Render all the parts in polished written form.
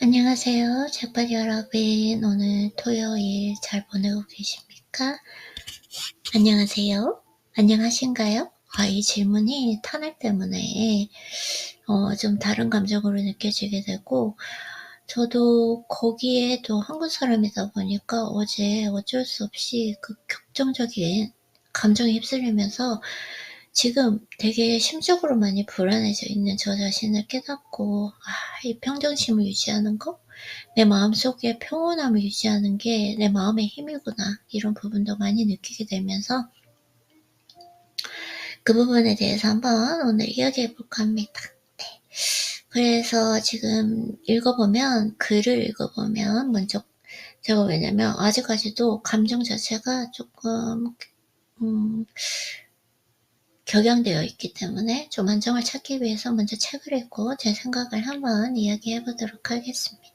안녕하세요. 책벌 여러분. 오늘 토요일 잘 보내고 계십니까? 안녕하세요. 안녕하신가요? 이 질문이 탄핵 때문에 좀 다른 감정으로 느껴지게 되고, 저도 거기에 또 한국 사람이다 보니까 어제 어쩔 수 없이 그 격정적인 감정에 휩쓸리면서 지금 되게 심적으로 많이 불안해져 있는 저 자신을 깨닫고, 이 평정심을 유지하는 거? 내 마음속에 평온함을 유지하는 게 내 마음의 힘이구나. 이런 부분도 많이 느끼게 되면서 그 부분에 대해서 한번 오늘 이야기해 볼까 합니다. 네. 그래서 지금 글을 읽어보면 먼저 제가 왜냐면 아직까지도 감정 자체가 조금 격양되어 있기 때문에 좀 안정을 찾기 위해서 먼저 책을 읽고 제 생각을 한번 이야기해 보도록 하겠습니다.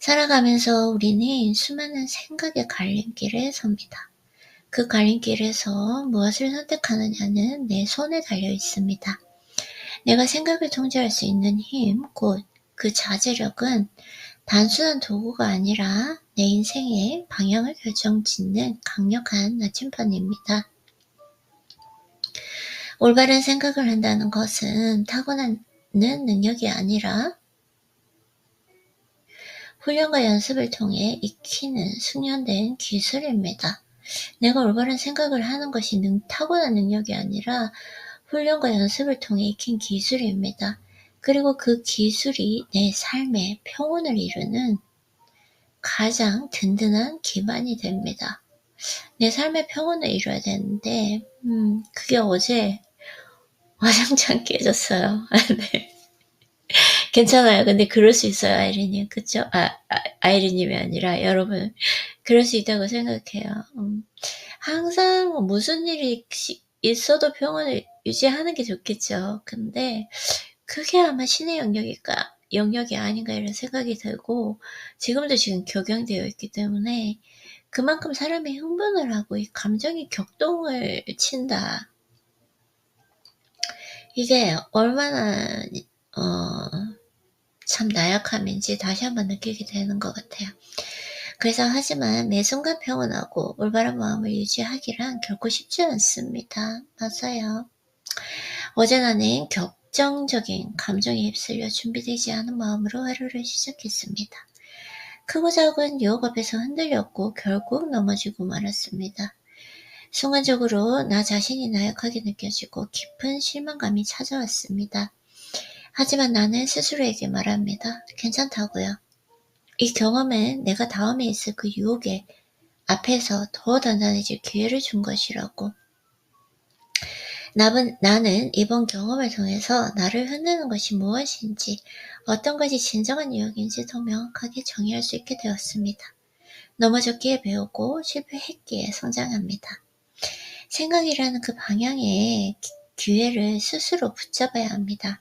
살아가면서 우리는 수많은 생각의 갈림길에 섭니다. 그 갈림길에서 무엇을 선택하느냐는 내 손에 달려 있습니다. 내가 생각을 통제할 수 있는 힘, 곧 그 자제력은 단순한 도구가 아니라 내 인생의 방향을 결정짓는 강력한 나침반입니다. 올바른 생각을 한다는 것은 타고나는 능력이 아니라 훈련과 연습을 통해 익히는 숙련된 기술입니다. 내가 올바른 생각을 하는 것이 타고난 능력이 아니라 훈련과 연습을 통해 익힌 기술입니다. 그리고 그 기술이 내 삶의 평온을 이루는 가장 든든한 기반이 됩니다. 내 삶의 평온을 이뤄야 되는데 그게 어제 와장창 깨졌어요. 네. 괜찮아요. 근데 그럴 수 있어요, 아이리님. 그쵸? 아이리님이 아니라 여러분. 그럴 수 있다고 생각해요. 항상 무슨 일이 있어도 평온을 유지하는 게 좋겠죠. 근데 그게 아마 신의 영역이 아닌가 이런 생각이 들고, 지금도 지금 격양되어 있기 때문에 그만큼 사람이 흥분을 하고 이 감정이 격동을 친다. 이게 얼마나 참 나약함인지 다시 한번 느끼게 되는 것 같아요. 그래서 하지만 매 순간 평온하고 올바른 마음을 유지하기란 결코 쉽지 않습니다. 맞아요. 어제 나는 격정적인 감정에 휩쓸려 준비되지 않은 마음으로 하루를 시작했습니다. 크고 작은 유혹 앞에서 흔들렸고 결국 넘어지고 말았습니다. 순간적으로 나 자신이 나약하게 느껴지고 깊은 실망감이 찾아왔습니다. 하지만 나는 스스로에게 말합니다. 괜찮다고요. 이 경험은 내가 다음에 있을 그 유혹에 앞에서 더 단단해질 기회를 준 것이라고. 나는 이번 경험을 통해서 나를 흔드는 것이 무엇인지, 어떤 것이 진정한 유혹인지 더 명확하게 정의할 수 있게 되었습니다. 넘어졌기에 배우고 실패했기에 성장합니다. 생각이라는 그 방향의 기회를 스스로 붙잡아야 합니다.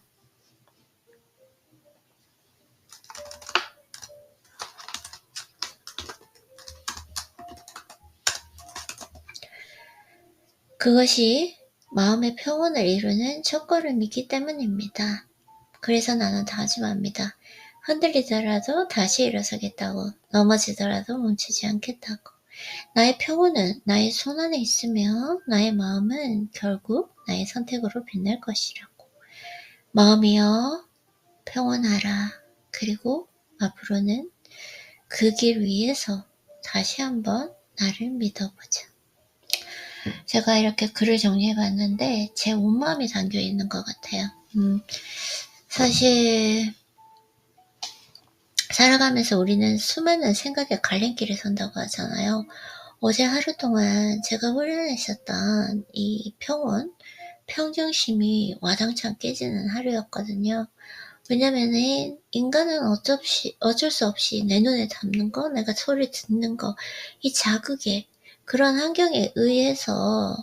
그것이 마음의 평온을 이루는 첫걸음이기 때문입니다. 그래서 나는 다짐합니다. 흔들리더라도 다시 일어서겠다고, 넘어지더라도 멈추지 않겠다고. 나의 평온은 나의 손 안에 있으며 나의 마음은 결국 나의 선택으로 빛날 것이라고. 마음이여 평온하라. 그리고 앞으로는 그 길 위에서 다시 한번 나를 믿어보자. 제가 이렇게 글을 정리해봤는데 제 온 마음이 담겨있는 것 같아요. 사실 살아가면서 우리는 수많은 생각의 갈림길에 선다고 하잖아요. 어제 하루 동안 제가 훈련했었던 이 평정심이 와장창 깨지는 하루였거든요. 왜냐면은 인간은 어쩔 수 없이 내 눈에 담는 거, 내가 소리 듣는 거, 이 자극에, 그런 환경에 의해서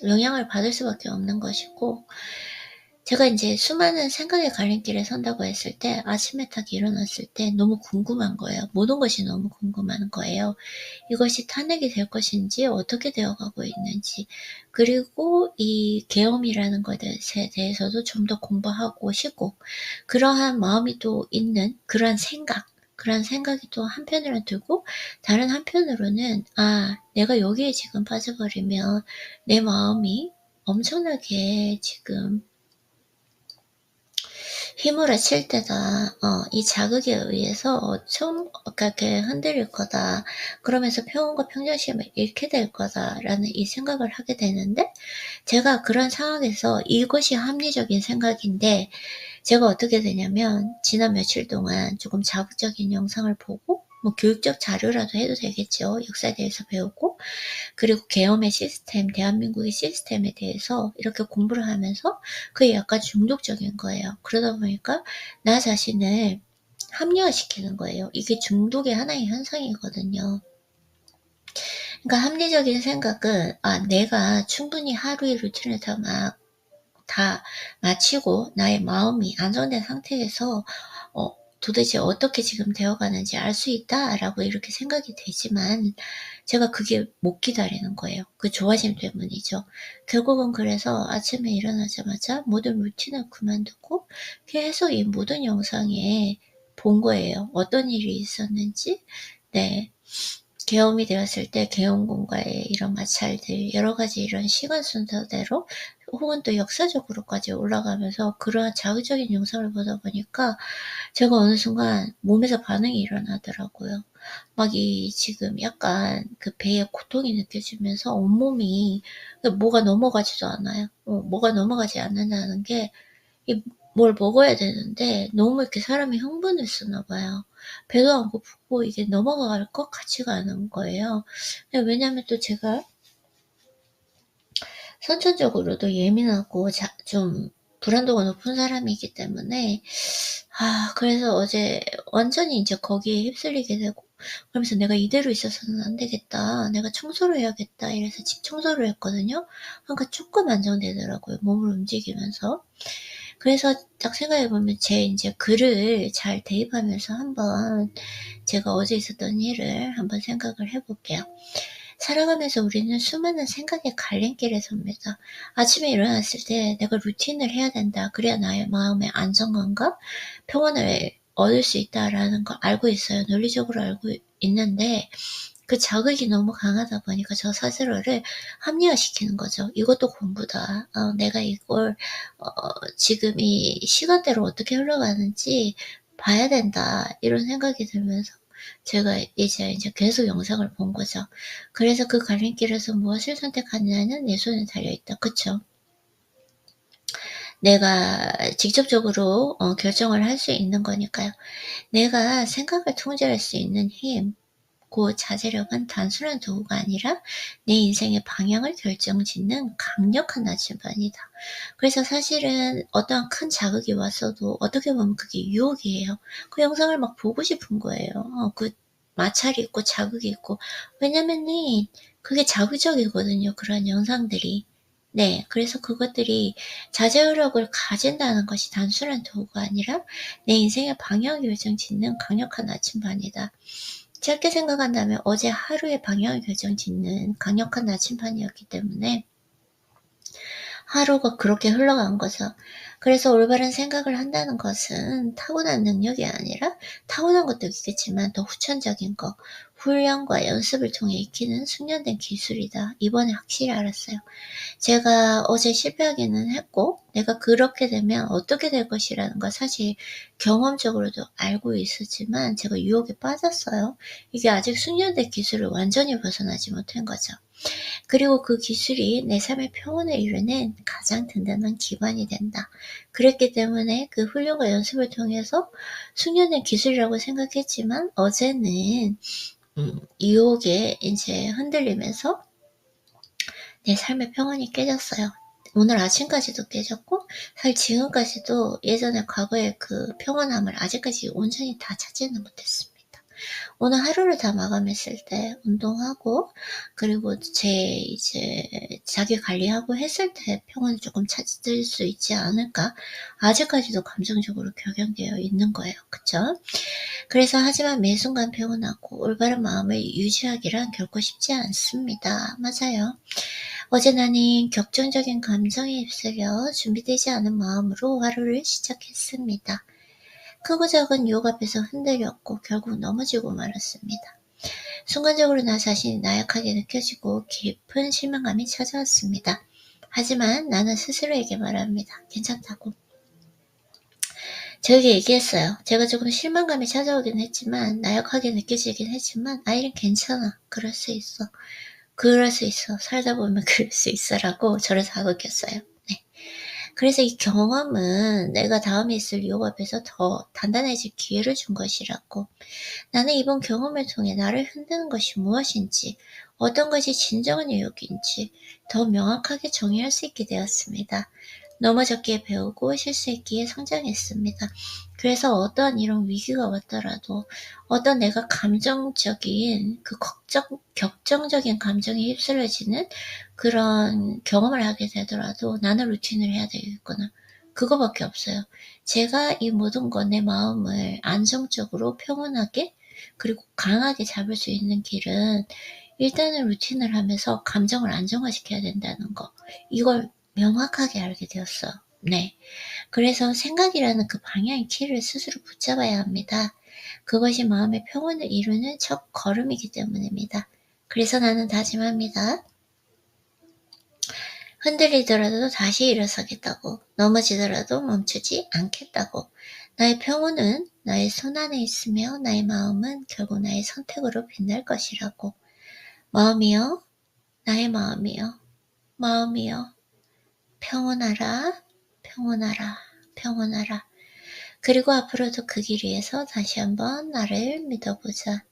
영향을 받을 수밖에 없는 것이고, 제가 이제 수많은 생각의 갈림길에 선다고 했을 때 아침에 딱 일어났을 때 너무 궁금한 거예요. 모든 것이 너무 궁금한 거예요. 이것이 탄핵이 될 것인지 어떻게 되어가고 있는지, 그리고 이 계엄이라는 것에 대해서도 좀 더 공부하고 싶고, 그러한 마음이 또 있는 그런 생각이 또 한편으로는 들고, 다른 한편으로는 내가 여기에 지금 빠져버리면 내 마음이 엄청나게 지금 휘몰아칠 때다. 이 자극에 의해서 좀 그렇게 흔들릴 거다. 그러면서 평온과 평정심을 잃게 될 거다라는 이 생각을 하게 되는데, 제가 그런 상황에서 이것이 합리적인 생각인데, 제가 어떻게 되냐면 지난 며칠 동안 조금 자극적인 영상을 보고, 뭐 교육적 자료라도 해도 되겠죠. 역사에 대해서 배우고, 그리고 계엄의 시스템, 대한민국의 시스템에 대해서 이렇게 공부를 하면서 그게 약간 중독적인 거예요. 그러다 보니까 나 자신을 합리화시키는 거예요. 이게 중독의 하나의 현상이거든요. 그러니까 합리적인 생각은 내가 충분히 하루의 루틴을 다 마치고 나의 마음이 안정된 상태에서 도대체 어떻게 지금 되어가는지 알 수 있다라고 이렇게 생각이 되지만, 제가 그게 못 기다리는 거예요. 그 좋아심 때문이죠. 결국은 그래서 아침에 일어나자마자 모든 루틴을 그만두고 계속 이 모든 영상에 본 거예요. 어떤 일이 있었는지. 네. 계엄이 되었을 때 계엄군과의 이런 마찰들, 여러 가지 이런 시간 순서대로 혹은 또 역사적으로까지 올라가면서 그러한 자극적인 영상을 보다 보니까 제가 어느 순간 몸에서 반응이 일어나더라고요. 막 지금 약간 그 배에 고통이 느껴지면서 온몸이 뭐가 넘어가지도 않아요. 뭐가 넘어가지 않는다는 게, 뭘 먹어야 되는데 너무 이렇게 사람이 흥분을 쓰나 봐요. 배도 안 고프고 이게 넘어갈 것 같지가 않은 거예요. 왜냐면 또 제가 선천적으로도 예민하고 좀 불안도가 높은 사람이기 때문에, 그래서 어제 완전히 이제 거기에 휩쓸리게 되고, 그러면서 내가 이대로 있어서는 안 되겠다. 내가 청소를 해야겠다. 이래서 집 청소를 했거든요. 그러니까 조금 안정되더라고요. 몸을 움직이면서. 그래서 딱 생각해보면 제 이제 글을 잘 대입하면서 한번 제가 어제 있었던 일을 한번 생각을 해볼게요. 살아가면서 우리는 수많은 생각의 갈림길에 섭니다. 아침에 일어났을 때 내가 루틴을 해야 된다. 그래야 나의 마음의 안정감과 평온을 얻을 수 있다라는 걸 알고 있어요. 논리적으로 알고 있는데, 그 자극이 너무 강하다 보니까 저 스스로를 합리화시키는 거죠. 이것도 공부다. 내가 이걸 지금 이 시간대로 어떻게 흘러가는지 봐야 된다. 이런 생각이 들면서 제가 이제 계속 영상을 본 거죠. 그래서 그 갈림길에서 무엇을 선택하느냐는 내 손에 달려있다. 그쵸? 내가 직접적으로 결정을 할 수 있는 거니까요. 내가 생각을 통제할 수 있는 힘, 그 자제력은 단순한 도구가 아니라 내 인생의 방향을 결정짓는 강력한 나침반이다. 그래서 사실은 어떠한 큰 자극이 왔어도 어떻게 보면 그게 유혹이에요. 그 영상을 막 보고 싶은 거예요. 그 마찰이 있고 자극이 있고. 왜냐면은 그게 자극적이거든요. 그런 영상들이. 네, 그래서 그것들이 자제력을 가진다는 것이 단순한 도구가 아니라 내 인생의 방향 결정짓는 강력한 나침반이다. 짧게 생각한다면 어제 하루의 방향을 결정짓는 강력한 나침반이었기 때문에 하루가 그렇게 흘러간 거죠. 그래서 올바른 생각을 한다는 것은 타고난 능력이 아니라, 타고난 것도 있겠지만 더 후천적인 거, 훈련과 연습을 통해 익히는 숙련된 기술이다. 이번에 확실히 알았어요. 제가 어제 실패하기는 했고, 내가 그렇게 되면 어떻게 될 것이라는 걸 사실 경험적으로도 알고 있었지만 제가 유혹에 빠졌어요. 이게 아직 숙련된 기술을 완전히 벗어나지 못한 거죠. 그리고 그 기술이 내 삶의 평온을 이루는 가장 든든한 기반이 된다. 그랬기 때문에 그 훈련과 연습을 통해서 숙련된 기술이라고 생각했지만, 어제는 유혹에 이제 흔들리면서 내 삶의 평온이 깨졌어요. 오늘 아침까지도 깨졌고, 사실 지금까지도 예전에 과거의 그 평온함을 아직까지 온전히 다 찾지는 못했습니다. 오늘 하루를 다 마감했을 때 운동하고 그리고 자기 관리하고 했을 때 평온을 조금 찾을 수 있지 않을까. 아직까지도 감정적으로 격양되어 있는 거예요. 그쵸? 그래서 하지만 매 순간 평온하고 올바른 마음을 유지하기란 결코 쉽지 않습니다. 맞아요. 어제 나는 격정적인 감정에 휩쓸려 준비되지 않은 마음으로 하루를 시작했습니다. 크고 작은 유혹 앞에서 흔들렸고 결국 넘어지고 말았습니다. 순간적으로 나 자신이 나약하게 느껴지고 깊은 실망감이 찾아왔습니다. 하지만 나는 스스로에게 말합니다. 괜찮다고. 저에게 얘기했어요. 제가 조금 실망감이 찾아오긴 했지만 나약하게 느껴지긴 했지만 아이는 괜찮아. 그럴 수 있어. 그럴 수 있어. 살다 보면 그럴 수 있어라고 저를 다독였어요. 네. 그래서 이 경험은 내가 다음에 있을 유혹 앞에서 더 단단해질 기회를 준 것이라고. 나는 이번 경험을 통해 나를 흔드는 것이 무엇인지, 어떤 것이 진정한 유혹인지 더 명확하게 정의할 수 있게 되었습니다. 넘어졌기에 배우고 실수했기에 성장했습니다. 그래서 어떠한 이런 위기가 왔더라도 어떤 내가 감정적인 격정적인 감정에 휩쓸려지는 그런 경험을 하게 되더라도 나는 루틴을 해야 되겠구나. 그거밖에 없어요. 제가 이 모든 것 내 마음을 안정적으로 평온하게 그리고 강하게 잡을 수 있는 길은 일단은 루틴을 하면서 감정을 안정화시켜야 된다는 거. 이걸 명확하게 알게 되었어. 네. 그래서 생각이라는 그 방향의 키를 스스로 붙잡아야 합니다. 그것이 마음의 평온을 이루는 첫 걸음이기 때문입니다. 그래서 나는 다짐합니다. 흔들리더라도 다시 일어서겠다고. 넘어지더라도 멈추지 않겠다고. 나의 평온은 나의 손 안에 있으며 나의 마음은 결국 나의 선택으로 빛날 것이라고. 마음이여, 나의 마음이여, 마음이여, 평온하라, 평온하라, 평온하라. 그리고 앞으로도 그 길 위에서 다시 한번 나를 믿어보자.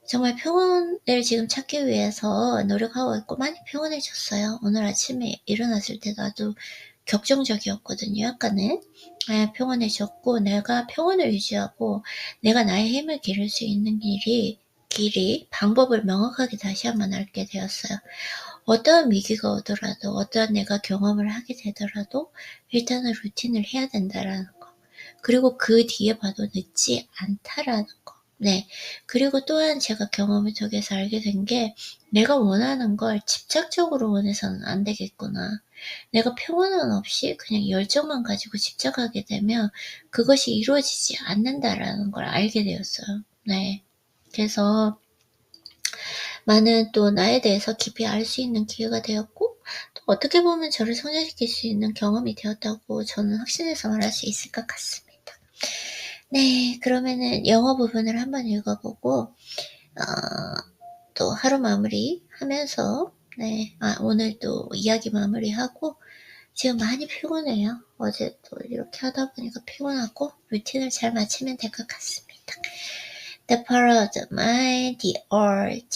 정말 평온을 지금 찾기 위해서 노력하고 있고 많이 평온해졌어요. 오늘 아침에 일어났을 때 나도 격정적이었거든요. 약간은 평온해졌고 내가 평온을 유지하고 내가 나의 힘을 기를 수 있는 방법을 명확하게 다시 한번 알게 되었어요. 어떠한 위기가 오더라도 어떠한 내가 경험을 하게 되더라도 일단은 루틴을 해야 된다라는 거. 그리고 그 뒤에 봐도 늦지 않다라는 거. 네. 그리고 또한 제가 경험을 통해서 알게 된 게 내가 원하는 걸 집착적으로 원해서는 안 되겠구나. 내가 평온함 없이 그냥 열정만 가지고 집착하게 되면 그것이 이루어지지 않는다라는 걸 알게 되었어요. 네. 그래서 많은 또 나에 대해서 깊이 알 수 있는 기회가 되었고 또 어떻게 보면 저를 성장시킬 수 있는 경험이 되었다고 저는 확신해서 말할 수 있을 것 같습니다. 네, 그러면은 영어 부분을 한번 읽어보고 또 하루 마무리하면서 오늘 또 이야기 마무리하고 지금 많이 피곤해요. 어제 또 이렇게 하다 보니까 피곤하고 루틴을 잘 마치면 될 것 같습니다. The power of the mind, the art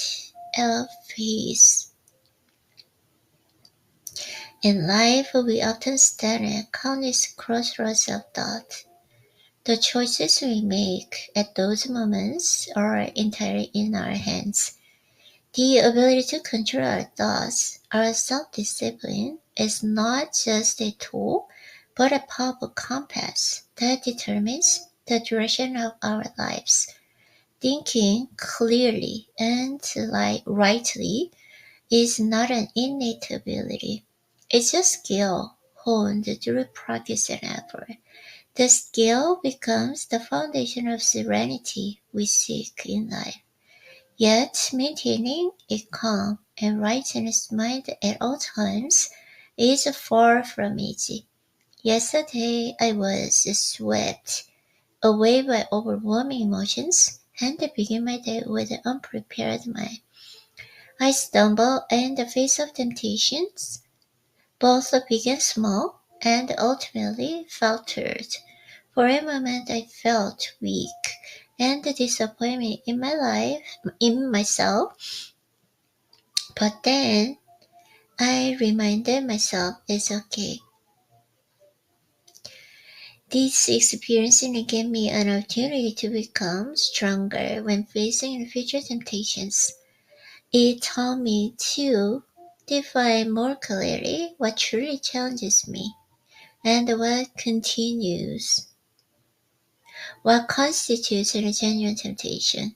of peace. In life, we often stand at countless crossroads of thought. The choices we make at those moments are entirely in our hands. The ability to control our thoughts, our self-discipline, is not just a tool, but a powerful compass that determines the direction of our lives. Thinking clearly and rightly is not an innate ability. It's a skill honed through practice and effort. The skill becomes the foundation of serenity we seek in life. Yet maintaining a calm and righteous mind at all times is far from easy. Yesterday I was swept away by overwhelming emotions and began my day with an unprepared mind. I stumbled in the face of temptations, both big and small, and ultimately faltered. For a moment I felt weak and disappointment in myself, but then I reminded myself it's okay. This experience gave me an opportunity to become stronger when facing future temptations. It taught me to define more clearly what truly challenges me and what constitutes a genuine temptation.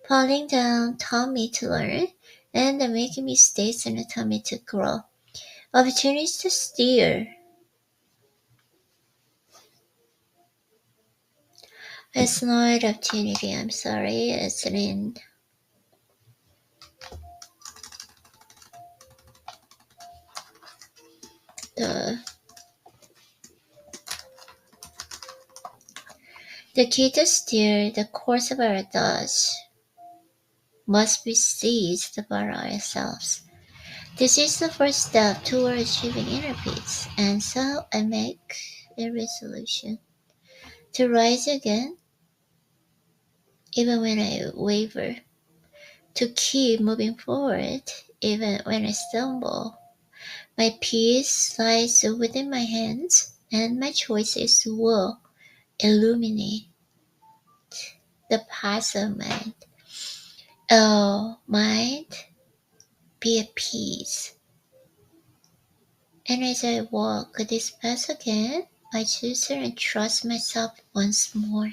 Falling down taught me to learn, and making mistakes taught me to grow. Opportunities to steer. It's not opportunity, I'm sorry, it's in the key to steer the course of our thoughts must be seized by ourselves. This is the first step toward achieving inner peace, and so I make a resolution to rise again even when I waver, to keep moving forward even when I stumble. My peace lies within my hands, and my choices will illuminate the path of mind. Oh, mind, be at peace. And as I walk this path again, I choose to trust myself once more.